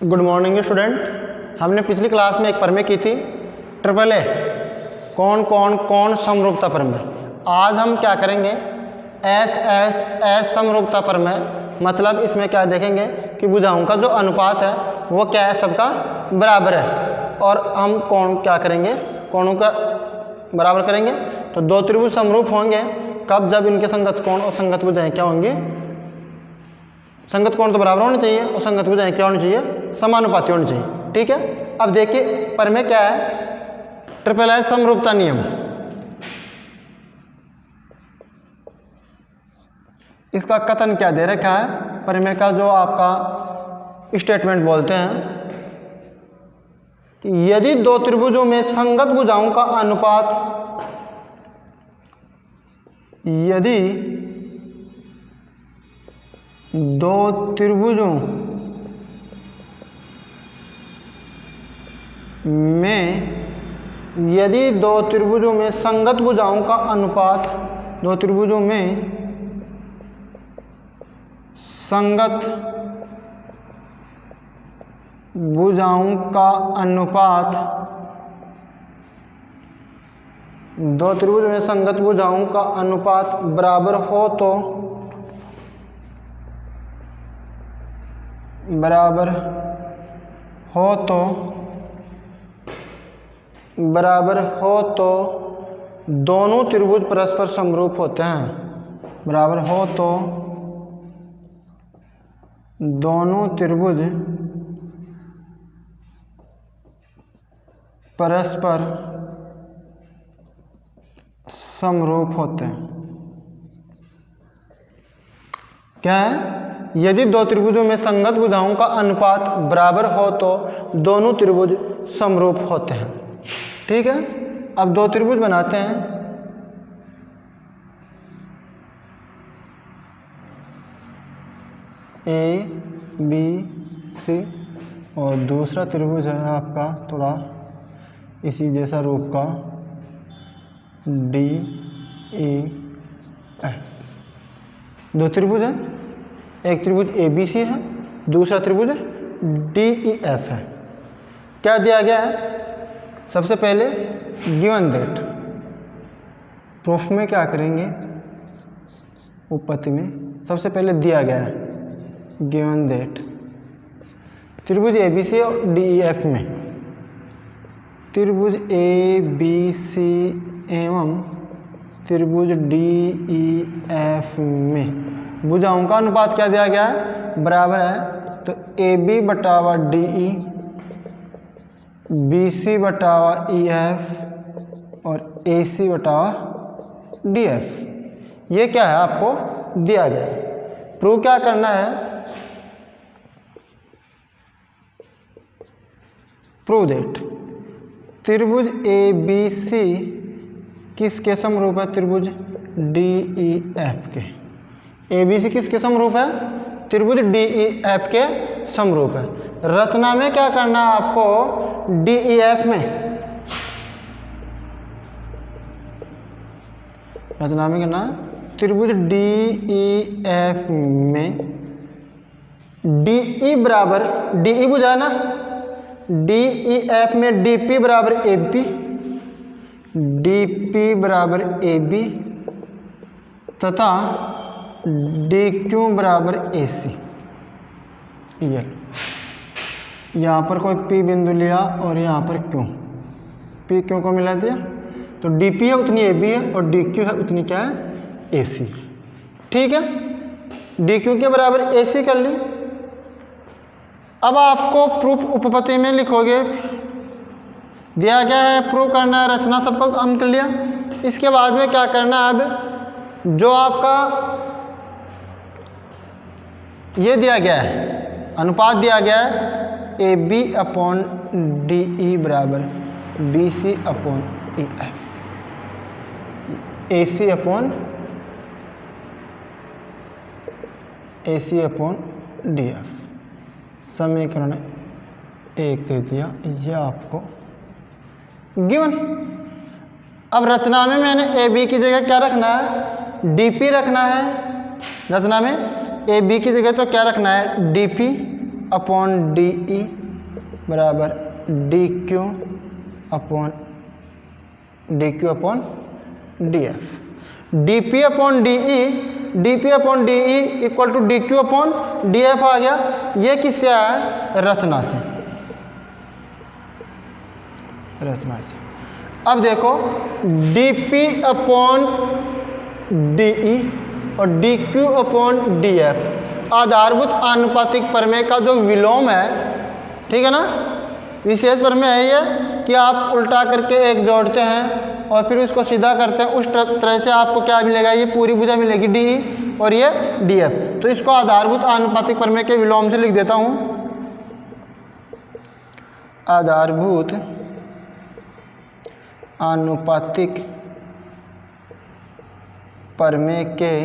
Good morning student. हमने पिछली class में एक प्रमेय की थी ट्रिपल ए कौन समरूपता प्रमेय। आज हम क्या करेंगे एस समरूपता प्रमेय। मतलब इसमें क्या देखेंगे कि भुजाओं का जो अनुपात है वो क्या है, सबका बराबर है। और हम कौन क्या करेंगे, कोणों का बराबर करेंगे। तो दो त्रिभुज समरूप होंगे कब, जब इनके संगत कोण और संगत भुजाएं क्या होंगी, संगत कोण तो बराबर होने चाहिए और संगत भुजाएं क्या होनी चाहिए, समानुपाती होनी चाहिए। ठीक है। अब देखिए प्रमेय क्या है, ट्रिपल एस समरूपता नियम। इसका कथन क्या दे रखा है, प्रमेय का जो आपका स्टेटमेंट बोलते हैं कि यदि दो त्रिभुजों में संगत भुजाओं का अनुपात, यदि दो त्रिभुजों में संगत भुजाओं का अनुपात, दो त्रिभुजों में संगत भुजाओं का अनुपात, दो त्रिभुज में संगत भुजाओं का अनुपात बराबर हो तो दोनों त्रिभुज परस्पर समरूप होते हैं। बराबर हो तो दोनों त्रिभुज परस्पर समरूप होते हैं। क्या है, यदि दो त्रिभुजों में संगत भुजाओं का अनुपात बराबर हो तो दोनों त्रिभुज समरूप होते हैं। ठीक है। अब दो त्रिभुज बनाते हैं। ए बी सी और दूसरा त्रिभुज है आपका थोड़ा इसी जैसा रूप का डी ई एफ। दो त्रिभुज है, एक त्रिभुज ए बी सी है, दूसरा त्रिभुज डी ई एफ है। क्या दिया गया है, सबसे पहले गिवन दैट, प्रूफ में क्या करेंगे, उत्पत्ति में सबसे पहले दिया गया है गिवन दैट त्रिभुज ए बी सी और डी ई एफ में, त्रिभुज ए बी सी एवं त्रिभुज डी ई एफ में भुजाओं का अनुपात क्या दिया गया है, बराबर है। तो ए बी बटावा डी ई, बी सी बटावा ई एफ और ए सी बटावा डी एफ। ये क्या है, आपको दिया गया है। प्रूव क्या करना है, प्रूव दैट त्रिभुज ए बी सी किसके समरूप है, त्रिभुज डी ई एफ के। ए बी सी किसके समरूप है, त्रिभुज डी ई एफ के समरूप है। रचना में क्या करना है आपको, डी ई एफ में, रचना में करना त्रिभुज डी ई एफ में डी ई बराबर, डी ई बुझा ना, डी ई एफ में डी पी बराबर ए बी, डी पी बराबर ए बी तथा डी क्यू बराबर ए सी। यहाँ पर कोई पी बिंदु लिया और यहाँ पर क्यू, पी क्यू को मिला दिया तो डी पी है उतनी ए बी है और डी क्यू है उतनी क्या है, ए सी। ठीक है, डी क्यू के बराबर ए सी कर ली। अब आपको प्रूफ उपपत्ति में लिखोगे, दिया गया है, प्रूव करना है, रचना सबको हम कर लिया। इसके बाद में क्या करना है, अब जो आपका ये दिया गया है, अनुपात दिया गया है A B upon D E बराबर B C upon E F, A C upon D F. समीकरण 1 दे दिया, यह आपको गिवन। अब रचना में मैंने ए बी की जगह क्या रखना है, डी पी रखना है। रचना में ए बी की जगह तो क्या रखना है, D P upon D E बराबर D Q upon D F. D P upon D E equal to D Q upon D F आ गया। ये किससे आया है? रचना से। अब देखो D P upon D E और D Q upon D F आधारभूत आनुपातिक प्रमेय का जो विलोम है, ठीक है ना, विशेष प्रमेय है ये कि आप उल्टा करके एक जोड़ते हैं और फिर उसको सीधा करते हैं, उस तरह से आपको क्या मिलेगा, ये पूरी भुजा मिलेगी डी ई और ये डी एफ। तो इसको आधारभूत आनुपातिक प्रमेय के विलोम से लिख देता हूँ। आधारभूत आनुपातिक प्रमेय के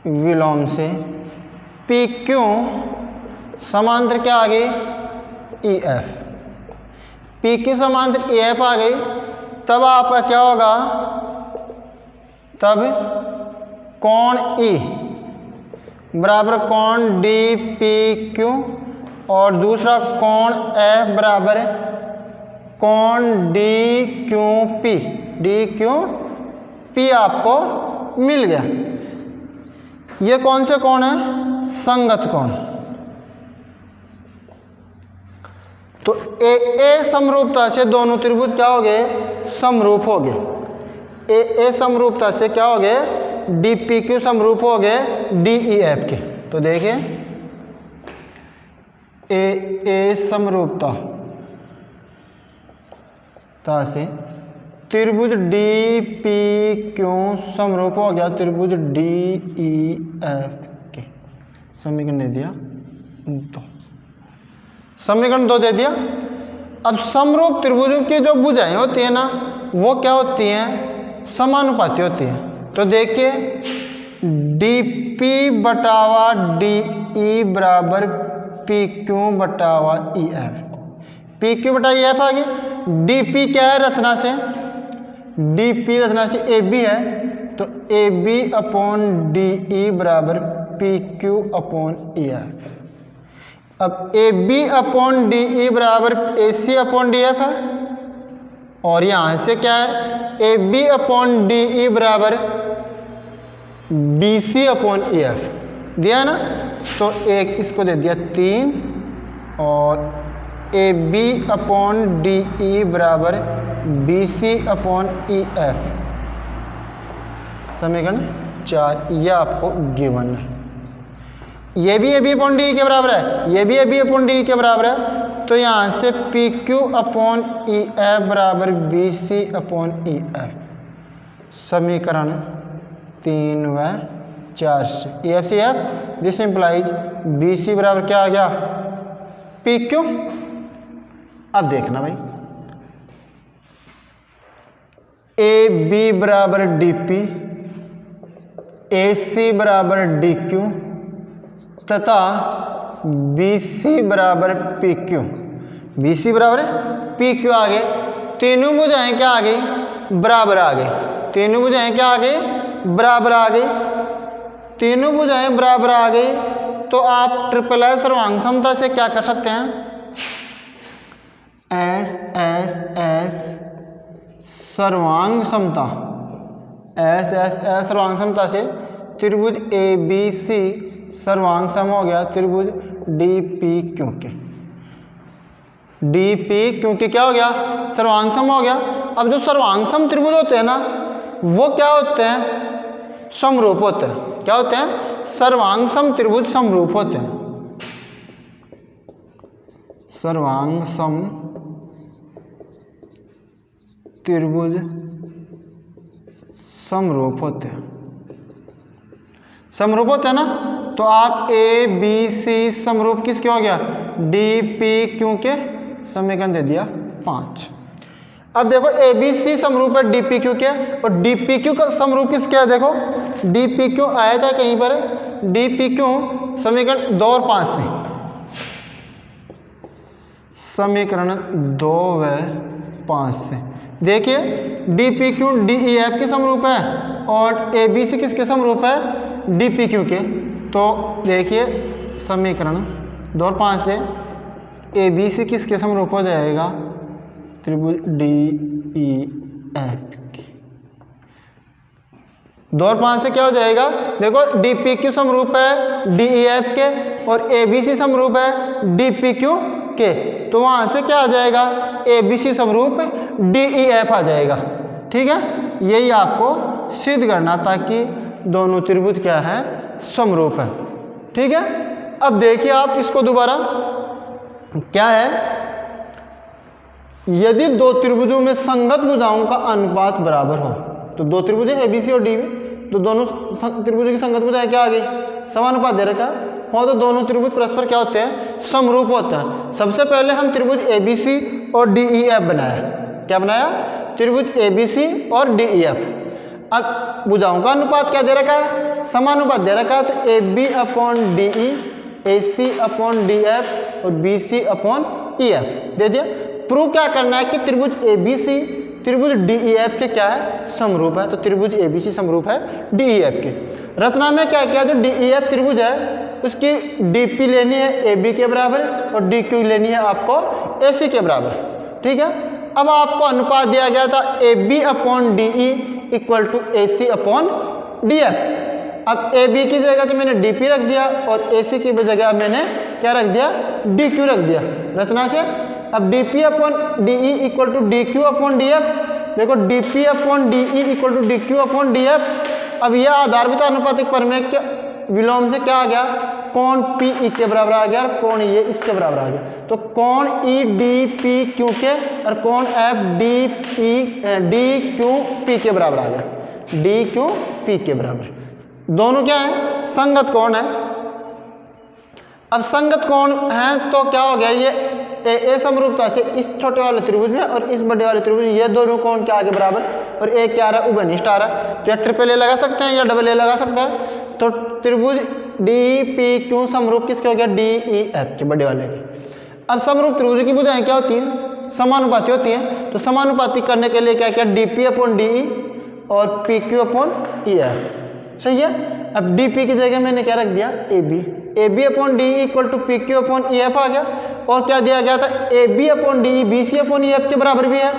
विलोम से पी क्यू समांतर क्या आ गई? ई एफ। पी क्यू समांतर ई एफ आ गई, तब आपका क्या होगा? तब कोण ई बराबर कोण डी पी क्यू और दूसरा कोण एफ बराबर कोण डी क्यू पी आपको मिल गया। ये कौन से कोण है? संगत कोण। तो ए समरूपता से दोनों त्रिभुज क्या हो गए? समरूप हो गए। ए समरूपता से क्या हो गए? डी पी क्यू समरूप हो गए डी ई एफ के। तो देखिए ए समरूपता से त्रिभुज डी पी क्यू समरूप हो गया त्रिभुज डी ई एफ के। समीकरण दे दिया तो समीकरण 2 दे दिया। अब समरूप त्रिभुजों की जो भुजाएं होती है ना, वो क्या होती हैं? समानुपाती होती हैं। तो देखिए डी पी बटावा डी ई बराबर पी क्यू बटावा ई एफ। पी क्यू बटा ई एफ आ गई। डी पी क्या है? रचना से। डी पी रचना से ए बी है, तो A B upon D E बराबर P Q upon E F. अब A B upon D E बराबर A C upon D F है, और यहां से क्या है? A B upon D E बराबर B C upon E F दिया ना। तो एक इसको दे दिया 3 और A B upon D E बराबर B C upon E F. समीकरण 4 ये आपको गिवन है। ये भी ए बी अपॉन डी के बराबर है, ये भी ए बी अपॉन डी के बराबर है। तो यहाँ से P Q upon E F बराबर B C upon E F. समीकरण 3 व 4 से E F C F, this implies B C बराबर क्या आ गया? P Q. अब देखना भाई, ए बी बराबर डी पी, ए सी बराबर डी क्यू तथा बी सी बराबर पी क्यू। बी सी बराबर पी क्यू आ गए। तीनों भुजाएं क्या आ गई? बराबर आ गई। तीनों भुजाएं क्या आ गई? बराबर आ गई। तीनों भुजाएं बराबर आ गई, तो आप ट्रिपल एस सर्वांग समता से क्या कर सकते हैं? एस एस एस सर्वांग समता, एस एस एस सर्वांग समता से त्रिभुज ए बी सी सर्वांग सम हो गया त्रिभुज डी पी क्यू के। डी पी क्योंकि क्या हो गया? सर्वांग सम हो गया। अब जो सर्वांग सम त्रिभुज होते हैं ना, वो क्या होते हैं? समरूप होते हैं। क्या होते हैं? सर्वांग सम त्रिभुज समरूप होते हैं। सर्वांग सम त्रिभुज समरूप होते हैं। समरूप होते हैं ना, तो आप ए बी सी समरूप किसके हो गया? डी पी क्यू के। समीकरण दे दिया 5। अब देखो ए बी सी समरूप है डी पी क्यू के, और डी पी क्यू का समरूप किसके है? देखो डी पी क्यू आया था कहीं पर, डी पी क्यू समीकरण 2 और 5 से। समीकरण 2 व 5 से देखिए D P Q D E F के समरूप है और ए बी सी किसके समरूप है? डी पी क्यू के। तो देखिए समीकरण 2 और 5 से ए बी सी किसके समरूप हो जाएगा? त्रिभुज डी ई एफ। 2 और 5 से क्या हो जाएगा? देखो डी पी क्यू समरूप है डी ई एफ के और ए बी सी समरूप है डी पी क्यू के, तो वहां से क्या आ जाएगा? ए बी सी समरूप डी ई एफ आ जाएगा। ठीक है, यही आपको सिद्ध करना ताकि दोनों त्रिभुज क्या है? समरूप है। ठीक है, अब देखिए आप इसको दोबारा क्या है, यदि दो त्रिभुजों में संगत भुजाओं का अनुपात बराबर हो, तो दो त्रिभुज है एबीसी और डीबी, तो दोनों त्रिभुजों की संगत भुजाएं क्या आ गई? समानुपात दे रखा हो, तो दोनों त्रिभुज परस्पर क्या होते हैं? समरूप होते हैं। सबसे पहले हम त्रिभुज एबीसी और डीईएफ बनाया। क्या बनाया? त्रिभुज एबीसी और डीईएफ। अब भुजाओं का अनुपात क्या दे रखा है? समानुपात दे रखा है, तो A B upon D E, A C upon D F और B C upon E F दे दिया। प्रूव क्या करना है कि त्रिभुज ए बी सी त्रिभुज डी ई एफ के क्या है? समरूप है, तो त्रिभुज ए बी सी समरूप है डी ई एफ के। रचना में क्या किया? जो डी ई एफ त्रिभुज है उसकी डी पी लेनी है ए बी के बराबर और डी क्यू लेनी है आपको ए सी के बराबर। ठीक है, अब आपको अनुपात दिया गया था A B upon D E equal to A C upon D F. अब ए बी की जगह तो मैंने डी पी रख दिया और ए सी की जगह मैंने क्या रख दिया? डी क्यू रख दिया रचना से। अब D P upon D E equal to D Q upon D F. देखो D P upon D E equal to D Q upon D F. अब यह आधारभूत आनुपातिक प्रमेय के विलोम से क्या आ गया? कोण पी ई के बराबर आ गया और कोण ये इसके बराबर आ गया। तो कोण ई डी पी क्यू के और कोण एफ डी क्यू पी के बराबर आ गया। डी क्यू पी के बराबर दोनों क्या है? संगत कोण है। अब संगत कोण है तो क्या हो गया? ये ए समरूपता से इस छोटे वाले त्रिभुज में और इस बड़े वाले त्रिभुज में ये दोनों कोण क्या आगे बराबर और एक क्या आ रहा है? उभयनिष्ठ आ रहा है। तो या ट्रिपल ए लगा सकते हैं या डबल ए लगा सकते हैं। तो त्रिभुज डी पी क्यू समरूप किसके हो गया? डी ई एफ के बड़े वाले के। अब समरूप त्रिभुज की भुजाएं क्या होती हैं? समानुपाती होती हैं। तो समानुपाती करने के लिए क्या किया? D P upon D E और P Q upon E F. सही है। अब डी पी की जगह मैंने क्या रख दिया? A B. A B upon D E equal to P Q upon E F आ गया। और क्या दिया गया था? A B upon D E B C upon E F के बराबर भी है,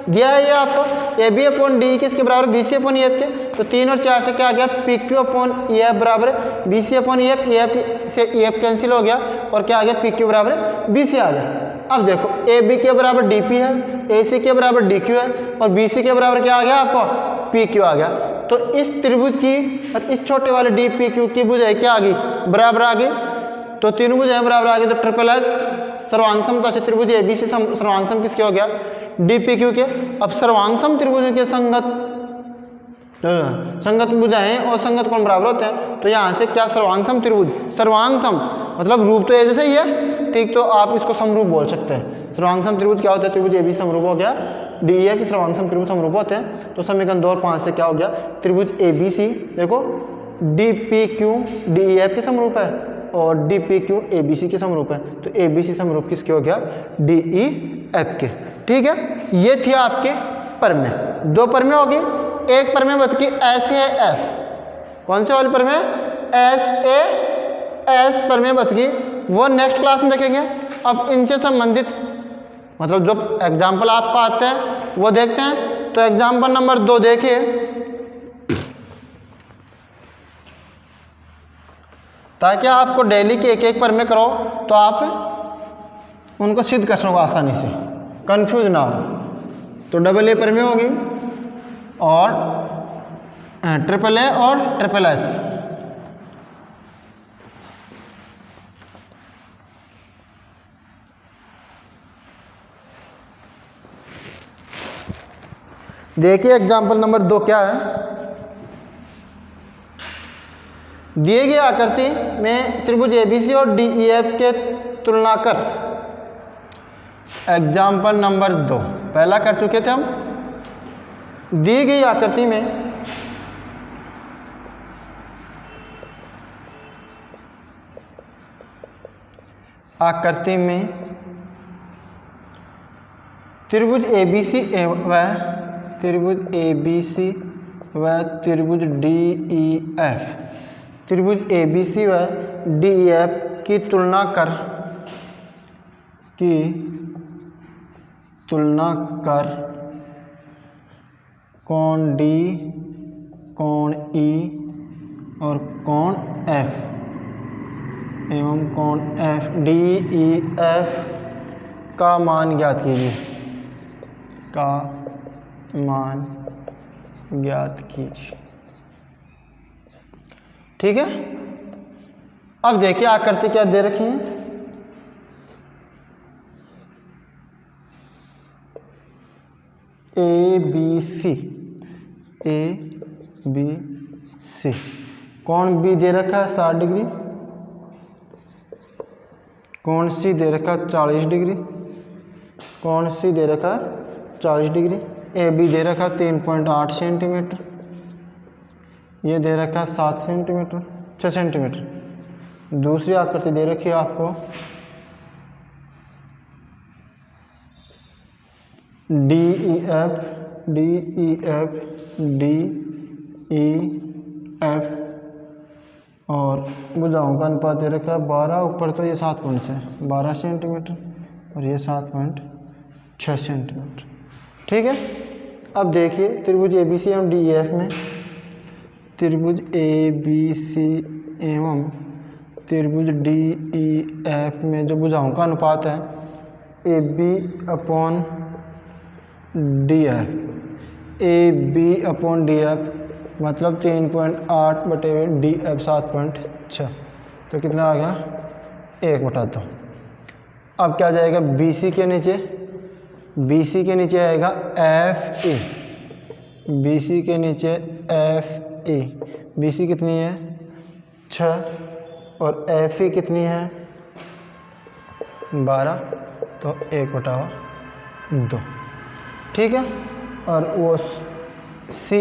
दिया है ये आपको। A B upon D E किसके बराबर? B C upon E F के। तो 3 और 4 से क्या आ गया? P Q upon E F बराबर B C upon E F से ई एफ कैंसिल हो गया और क्या आ गया? पी क्यू बराबर बी सी आ गया। अब देखो ए बी के बराबर डी पी है, ए सी के बराबर डी क्यू है और बी सी के बराबर क्या आ गया आपको? पी क्यू आ गया। तो इस त्रिभुज की और इस छोटे वाले डी पी क्यू की भुजाएं क्या आ गई? बराबर आ गई। तो तीनों भुजाएं बराबर आ गई। तो ट्रिपल एस सर्वांग समता से त्रिभुज ए बी सी सर्वांग सम किसके हो गया? डी पी क्यू के। अब सर्वांग सम त्रिभुज के संगत भुजाएं और संगत कोण बराबर होते हैं। तो यहाँ से क्या? सर्वांग सम त्रिभुज। सर्वांग सम मतलब रूप तो ऐसे ही है, ठीक, तो आप इसको समरूप बोल सकते हैं। सर्वांग सम त्रिभुज क्या होता है? त्रिभुज ए बी समरूप हो गया, डी ई एफ की सर्वांग सम त्रिभुज समरूप होते हैं। तो समीकरण 2 और 5 से क्या हो गया? त्रिभुज ए बी सी देखो D P Q D E F के समरूप है और D P Q A B C के समरूप है। तो ए बी सी समरूप किसके हो गया? डी ई एफ के। ठीक है, ये थी आपके प्रमेय। 2 प्रमेय हो गए। एक प्रमेय बच गई एस ए एस। कौन से वाले प्रमेय? एस ए एस प्रमेय बच गई, वो नेक्स्ट क्लास में देखेंगे। अब इनसे संबंधित मतलब जो एग्जाम्पल आपको आते हैं वो देखते हैं। तो एग्जाम्पल नंबर 2 देखिए। ताकि आपको डेली के एक प्रमेय करो तो आप उनको सिद्ध कर सको आसानी से, कंफ्यूज ना हो। तो डबल ए प्रमेय होगी और ट्रिपल ए और ट्रिपल एस। देखिए एग्जाम्पल नंबर 2 क्या है? दिए गए आकृति में त्रिभुज एबीसी और डीईएफ के तुलना कर। एग्जाम्पल नंबर 2 पहला कर चुके थे हम। दी गई आकृति में त्रिभुज एबीसी व त्रिभुज एबीसी व त्रिभुज डीईएफ त्रिभुज एबीसी व डीईएफ की तुलना कर कोण डी, कोण ई और कोण एफ एवं कोण एफ डी ई एफ का मान ज्ञात कीजिए, का मान ज्ञात कीजिए। ठीक है। अब देखिए आकृति क्या दे रखी है। A B C, A B सी, कोण बी दे रखा है 60 डिग्री, कोण सी दे रखा है 40 डिग्री, कोण सी दे रखा है 40 डिग्री, ए बी दे रखा 3.8 सेंटीमीटर, ये दे रखा है 7 सेंटीमीटर 6 सेंटीमीटर। दूसरी आकृति दे रखी है आपको D E F, D E F, D E F और भुजाओं का अनुपात दे रखा है 12, ऊपर तो ये 7.6 12 सेंटीमीटर और ये 7.6 सेंटीमीटर। ठीक है। अब देखिए त्रिभुज ए बी सी एवं डी ई एफ में, त्रिभुज ए बी सी एवं त्रिभुज डी ई एफ में जो भुजाओं का अनुपात है A B upon D F, A B upon D F मतलब 3.8 बटे डी एफ 7.6, तो कितना आ गया 1/2। अब क्या जाएगा बी सी के नीचे, बी सी के नीचे आएगा एफ ई, बी सी के नीचे एफ ई, बी सी कितनी है 6 और एफ ई कितनी है 12, तो 1/2। ठीक है। और वो सी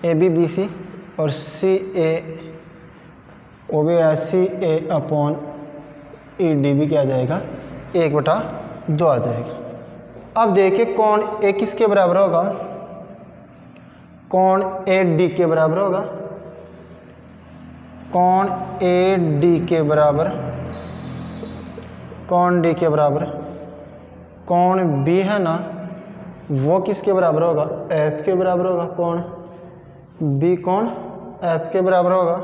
ए बी बी सी और सी ए वो भी है सी ए अपॉन ई डी भी क्या जाएगा 1/2 आ जाएगा। अब देखिए कोण ए किसके बराबर होगा, कोण ए डी के बराबर होगा, कोण ए डी के बराबर, कोण डी के बराबर, कोण बी है ना वो किसके बराबर होगा एफ के बराबर होगा, कोण बी कोण एफ के बराबर होगा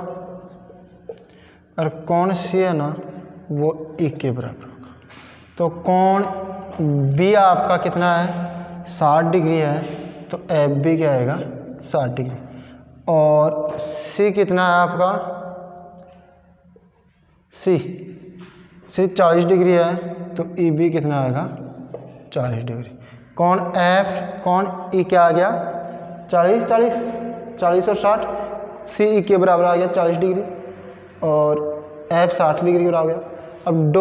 और कोण सी है ना वो ई के बराबर होगा। तो कोण बी आपका कितना है 60 डिग्री है, तो एफ बी क्या आएगा 60 डिग्री और सी कितना है आपका सी 40 डिग्री है, तो ई बी कितना आएगा 40 डिग्री। कोण एफ कोण ई क्या आ गया 40 और 60, सी ई के बराबर आ गया 40 डिग्री और एफ 60 डिग्री के बराबर आ गया। अब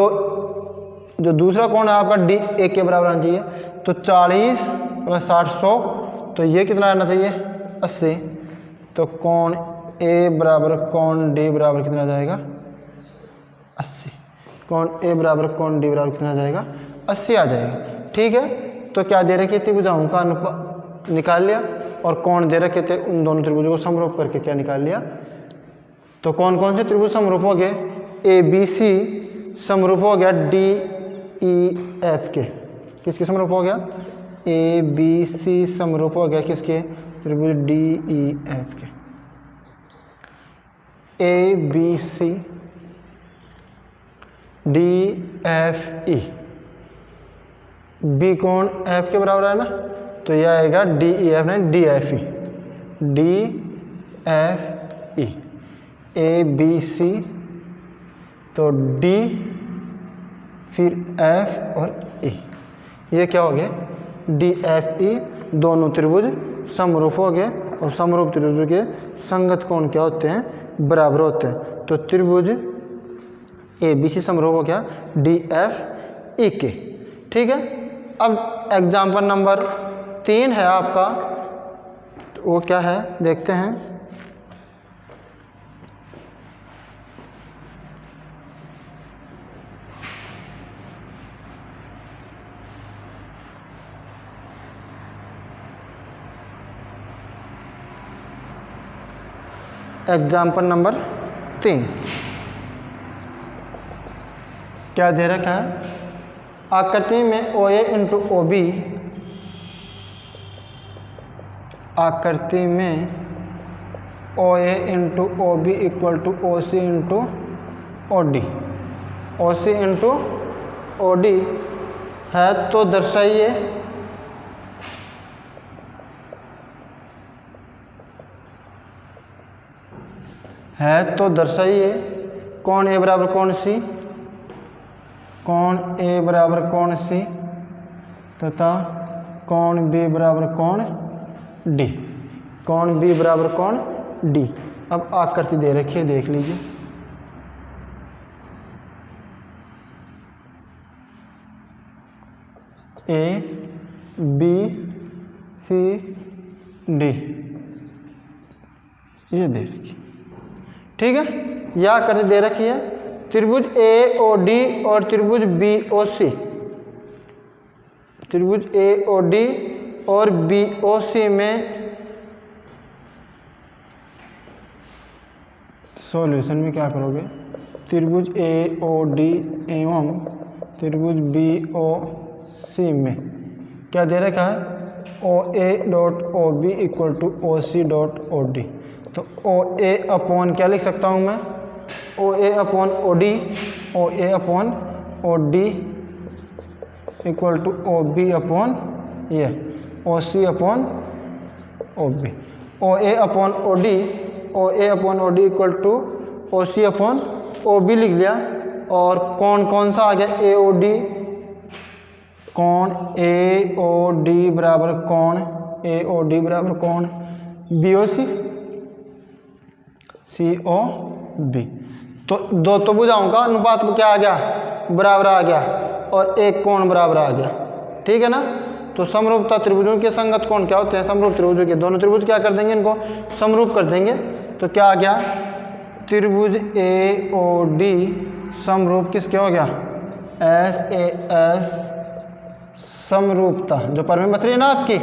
जो दूसरा कोण है आपका डी ए के बराबर आना चाहिए, तो 40 + 60 100, तो ये कितना आना चाहिए 80, तो कोण ए बराबर कोण डी बराबर कितना आ जाएगा 80, कोण ए बराबर कोण डी बराबर कितना आ जाएगा 80 आ जाएगा। ठीक है। तो क्या दे रखे थे भुजाओं का अनुपात निकाल लिया और कोण दे रखे थे, उन दोनों त्रिभुजों को समरूप करके क्या निकाल लिया। तो कौन कौन से त्रिभुज समरूप हो गए, ए बी सी समरूप हो गया डी ई एफ के, किसके समरूप हो गया ए बी सी समरूप हो गया किसके त्रिभुज डी ई एफ के। A B C D F E, B कोण एफ के बराबर है ना, तो यह आएगा डी ई एफ नहीं D F E, D F E. A B C तो डी फिर एफ और ई, ये क्या हो गया डी एफ ई, दोनों त्रिभुज समरूप हो गए और समरूप त्रिभुज के संगत कोण क्या होते हैं बराबर होते हैं। तो त्रिभुज ए बी सी समरूप हो गया डी एफ ई के। ठीक है। अब एग्जाम्पल नंबर 3 है आपका, तो वो क्या है देखते हैं। एग्जाम्पल नंबर 3, क्या दे रखा है, आकृति में O A into O B, आकृति में O A into O B equal to O C into O D, O C into O D है, तो दर्शाइए कौन ए बराबर कौन सी, कौन ए बराबर कौन सी तथा कौन बी बराबर कौन डी, कौन बी बराबर कौन डी। अब आकृति दे रखी है, देख लीजिए। ए बी सी डी ये दे रखी, ठीक है। यह आकृति दे रखी है त्रिभुज ए ओ डी और त्रिभुज बी ओ सी, त्रिभुज ए ओ डी और बी ओ सी में सॉल्यूशन में क्या करोगे, त्रिभुज ए ओ डी एवं त्रिभुज बी ओ सी में क्या दे रखा है, O A dot O B equal to O C dot O D. तो ओ ए अपॉन क्या लिख सकता हूँ मैं, O A upon O D, O A upon O D equal to O B upon ये O C upon O B, O A upon O D, O A upon O D equal to O C upon O B लिख लिया। और कौन कौन सा आ गया, ए O D, कौन ए O D बराबर कौन ए ओ डी बराबर कौन बी ओ सी, सी ओ बी। तो दो तो भुजाओं का अनुपात क्या आ गया, बराबर आ गया, और एक कोण बराबर आ गया, ठीक है ना। तो समरूपता त्रिभुजों के संगत कोण क्या होते हैं, समरूप त्रिभुजों के दोनों त्रिभुज क्या कर देंगे, इनको समरूप कर देंगे। तो क्या आ गया, त्रिभुज ए ओ डी समरूप किसके हो गया, एस ए एस समरूपता जो पर में बच रही है ना आपकी,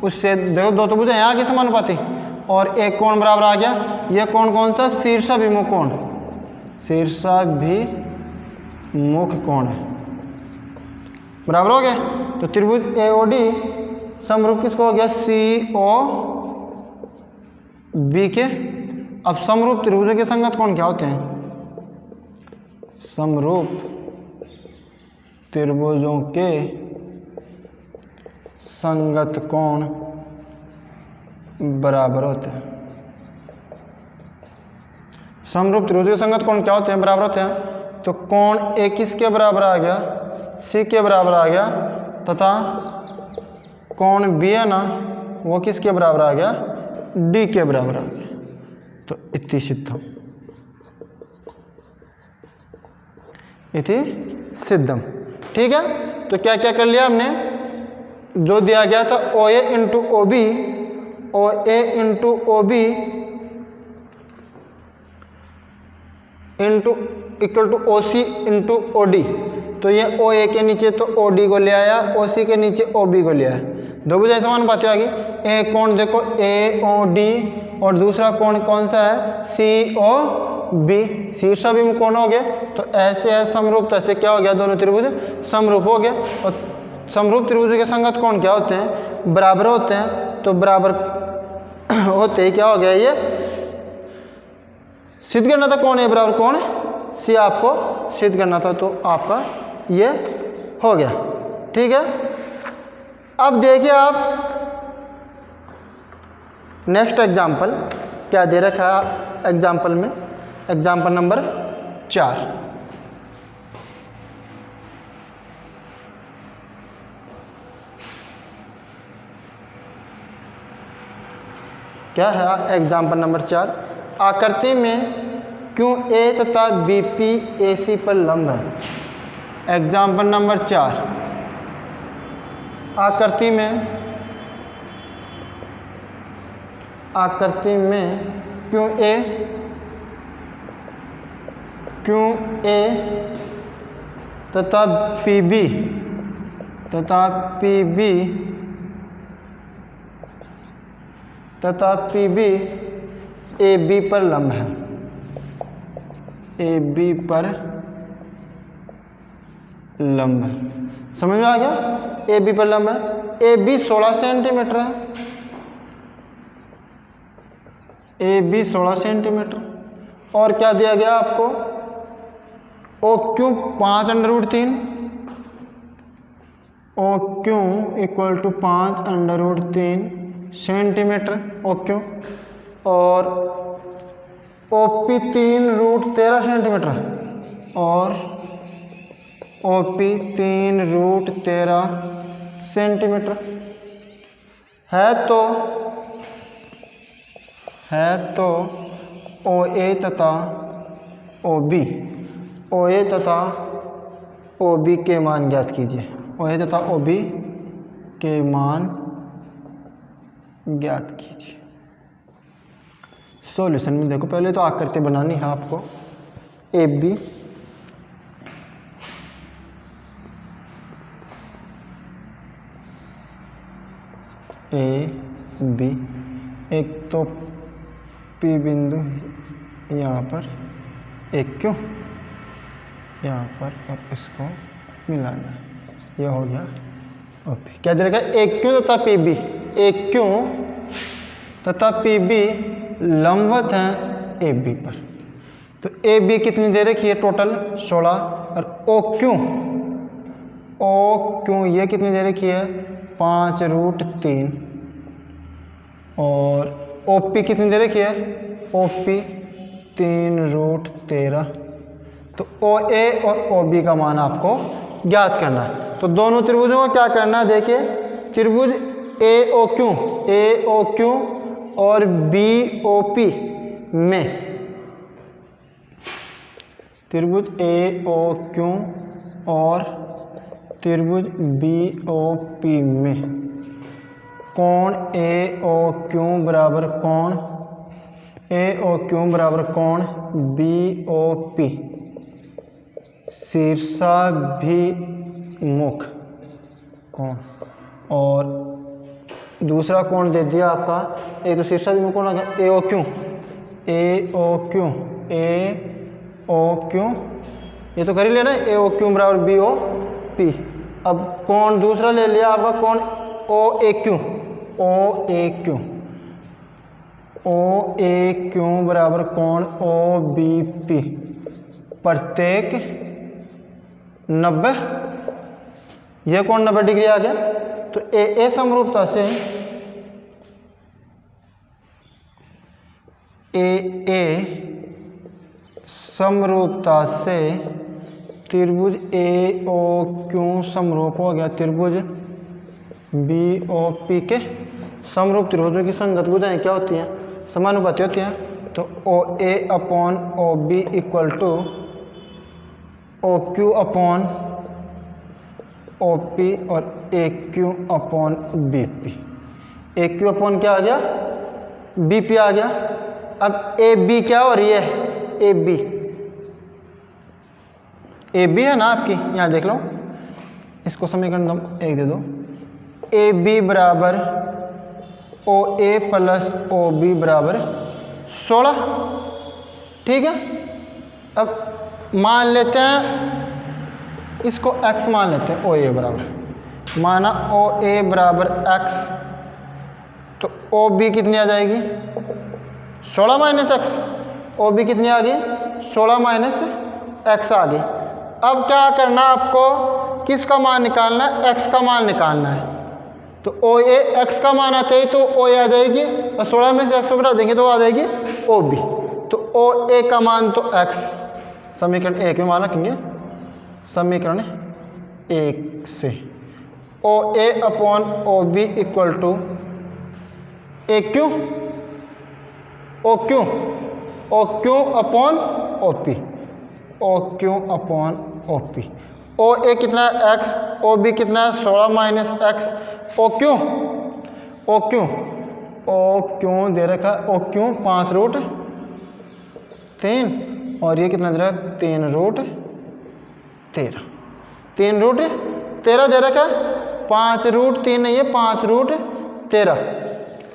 उससे देखो दो तो भुजाएं यहाँ के समानुपाती और एक कोण बराबर आ गया। यह कोण कौन सा, शीर्षाभिमुख कोण, शीर्षाभिमुख कोण है, बराबर हो गया। तो त्रिभुज ए ओ डी समरूप किसको हो गया, सी ओ बी के। अब समरूप त्रिभुजों के संगत कोण क्या होते हैं, समरूप त्रिभुजों के संगत कोण बराबर होते हैं। समरूप त्रिभुज के संगत कोण क्या होते हैं, बराबर होते हैं। तो कोण ए किसके बराबर आ गया, सी के बराबर आ गया, तथा कोण बी है ना वो किसके बराबर आ गया, डी के बराबर आ गया। तो इति सिद्धम, इति सिद्धम, ठीक है। तो क्या क्या कर लिया हमने, जो दिया गया था O A into O B, O A into O B into equal to O C into O D. तो ये ओ ए के नीचे तो ओ डी को ले आया, ओ सी के नीचे ओ बी को ले आया, दो भुजाएं समानुपाती आ गई। एक कोण देखो ए ओ डी और दूसरा कोण कौन सा है, सी ओ बी, शीर्षाभिमुख कोण हो गए। तो ऐसे समरूपता से क्या हो गया, दोनों त्रिभुज समरूप हो गए। और समरूप त्रिभुज के संगत कोण क्या होते हैं, बराबर होते हैं। तो बराबर होते ही क्या हो गया, ये सिद्ध करना था कौन ए बराबर कौन सी, आपको सिद्ध करना था, तो आपका ये हो गया, ठीक है। अब देखिए आप नेक्स्ट एग्जाम्पल क्या दे रखा है एग्जाम्पल में, एग्जाम्पल नंबर 4। क्या है एग्जाम्पल नंबर 4, आकृति में क्यों ए तथा बी पी ए सी पर लंब है। एग्जाम्पल नंबर 4, आकृति में क्यों ए तथा पी बी ए बी पर लंब है, ए बी पर लंब है। समझ में आ गया? ए बी पर लंब है। ए बी 16 सेंटीमीटर है, ए बी 16 सेंटीमीटर। और क्या दिया गया आपको? O Q 5√3, O Q equal to 5√3 centimetre O Q, और ओ पी 3√13 सेंटीमीटर, और ओ पी 3√13 सेंटीमीटर है तो ओ ए तथा ओ बी, ओ ए तथा ओ बी के मान ज्ञात कीजिए। ओ ए तथा ओ बी के मान ज्ञात कीजिए। सॉल्यूशन में देखो, पहले तो आकृति बनानी है आपको। ए बी एक तो पी बिंदु यहाँ पर, एक क्यों यहाँ पर, और इसको मिलाना, ये हो गया ओपी। क्या दे रखा है? एक क्यों तथा पी बी, एक क्यों तथा पी बी लंबवत हैं ए बी पर। तो ए बी कितनी दे रखी है? टोटल 16। और ओ क्यों ये कितनी दे रखी है? 5√3। और ओ पी कितनी दे रखी है? O P 3√13। तो ओ ए और ओ बी का मान आपको ज्ञात करना है। तो दोनों त्रिभुजों को क्या करना है? देखिए, त्रिभुज ए ओ क्यू और बी ओ पी में, त्रिभुज ए ओ क्यू और त्रिभुज बी ओ पी में कोण ए ओ क्यू बराबर कोण ए ओ क्यू बराबर कोण बी ओ पी शीर्षाभिमुख कोण। और दूसरा कोण दे दिया आपका, एक तो शीर्षाभिमुख कोण आ गया ए ओ क्यू, ये तो कर ही लेना, ए ओ क्यू बराबर बी ओ पी। अब कोण दूसरा ले लिया आपका, कोण ओ ए क्यू बराबर कोण ओ बी पी प्रत्येक 90, यह कोण 90 डिग्री आ गया। तो ए समरूपता से त्रिभुज ए ओ क्यू समरूप हो गया त्रिभुज बी ओ पी के। समरूप त्रिभुजों की संगत भुजाएं क्या होती हैं? समानुपाती होती हैं। तो O A upon O B equal to O Q upon O P और A Q upon B P. A Q upon क्या आ गया? बी पी आ गया। अब ए बी क्या हो रही है? ए बी है ना आपकी, यहाँ देख लो, इसको समीकरण एक दे दो। ए बी बराबर ओ ए प्लस ओ बी बराबर 16। ठीक है। अब मान लेते हैं इसको x मान लेते हैं, ओ ए बराबर, माना ओ ए बराबर x, तो ओ बी कितनी आ जाएगी? 16 माइनस एक्स। ओ बी कितनी आ गई? 16 माइनस एक्स आ गई। अब क्या करना आपको? किसका मान निकालना है? एक्स का मान निकालना है। तो ओ ए एक्स का मान आता है तो ओ ए आ जाएगी, और 16 में से एक्स को घटा देंगे तो आ जाएगी ओ बी। तो ओ ए का मान तो एक्स, समीकरण एक में मान रखेंगे, समीकरण 1 से O A upon O B equal to A Q O Q upon O P, O Q upon O P. O A कितना है? एक्स, ओ बी कितना है? 16 माइनस एक्स, ओ क्यू दे रखा है, ओ क्यू 5√3, और ये कितना दे रहा है? 3√13, 3√13 दे रखा है, 5√3 नहीं है, 5√13।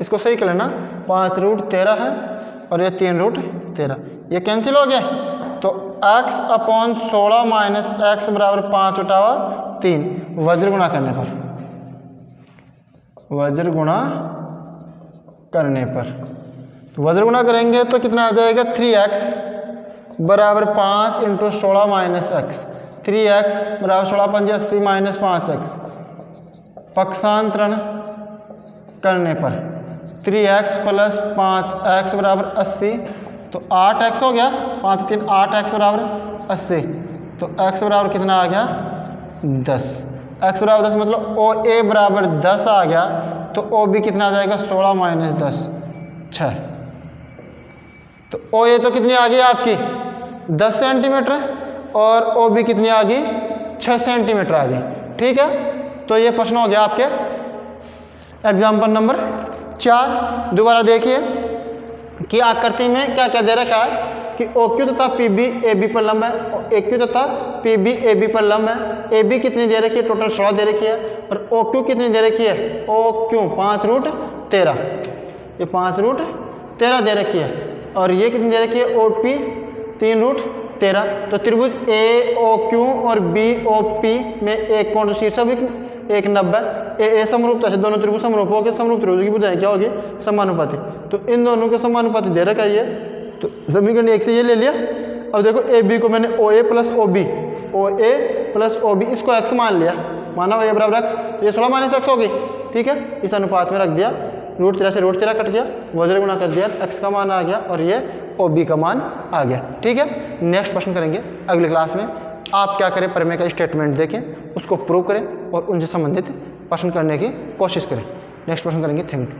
इसको सही कर लेना, 5√13 है और ये 3√13, ये कैंसिल हो गया। तो x अपॉन 16 माइनस एक्स बराबर 5 उठावा 3 वज्र गुणा करने पर, वज्र गुणा करने पर तो वज्र गुणा करेंगे तो कितना आ जाएगा 3x बराबर 5 इंटू 16 माइनस एक्स, 3x बराबर 16 5 80 माइनस 5x, पक्षांतरण करने पर 3x प्लस 5x बराबर 80 तो 8x हो गया, 5 3 8x बराबर 80 तो x बराबर कितना आ गया 10, x बराबर 10 मतलब OA बराबर 10 आ गया तो OB कितना आ जाएगा 16 माइनस 10 6। तो OA तो कितनी आ गई आपकी 10 सेंटीमीटर और OB कितनी आ गई 6 सेंटीमीटर आ गई। ठीक है, तो ये प्रश्न हो गया आपके एग्जाम्पल नंबर 4। दोबारा देखिए कि आकृति में क्या क्या दे रखा है कि OQ तथा PB AB पर लंब है और AQ तथा PB AB पर लंब है। AB कितनी दे रखी है, टोटल 16 दे रखी है और OQ कितनी दे रखी है, OQ 5√13, ये 5√13 दे रखी है और ये कितनी दे रखी है OP 3√13। तो त्रिभुज AOQ और BOP में एक कोण शीर्षक 190, ए समरूपता से दोनों त्रिभुज समरूप हो गए, समरूप त्रिभुज की भुजाएं क्या होगी समानुपाती। तो इन दोनों के समानुपाती दे रखा है ये, तो समीकरण 1 से ये ले लिया। अब देखो AB को मैंने OA प्लस OB इसको x मान लिया, माना A बराबर x, ये 16 माइनस x हो गई। ठीक है, इस अनुपात में रख दिया, √13 से √13 कट गया, वज्र गुणा कर दिया, x का मान आ गया और ये OB का मान आ गया। ठीक है, नेक्स्ट प्रश्न करेंगे अगली क्लास में। आप क्या करें, प्रमेय का स्टेटमेंट देखें, उसको प्रूव करें और उनसे संबंधित प्रश्न करने की कोशिश करें। नेक्स्ट प्रश्न करेंगे। Thank you.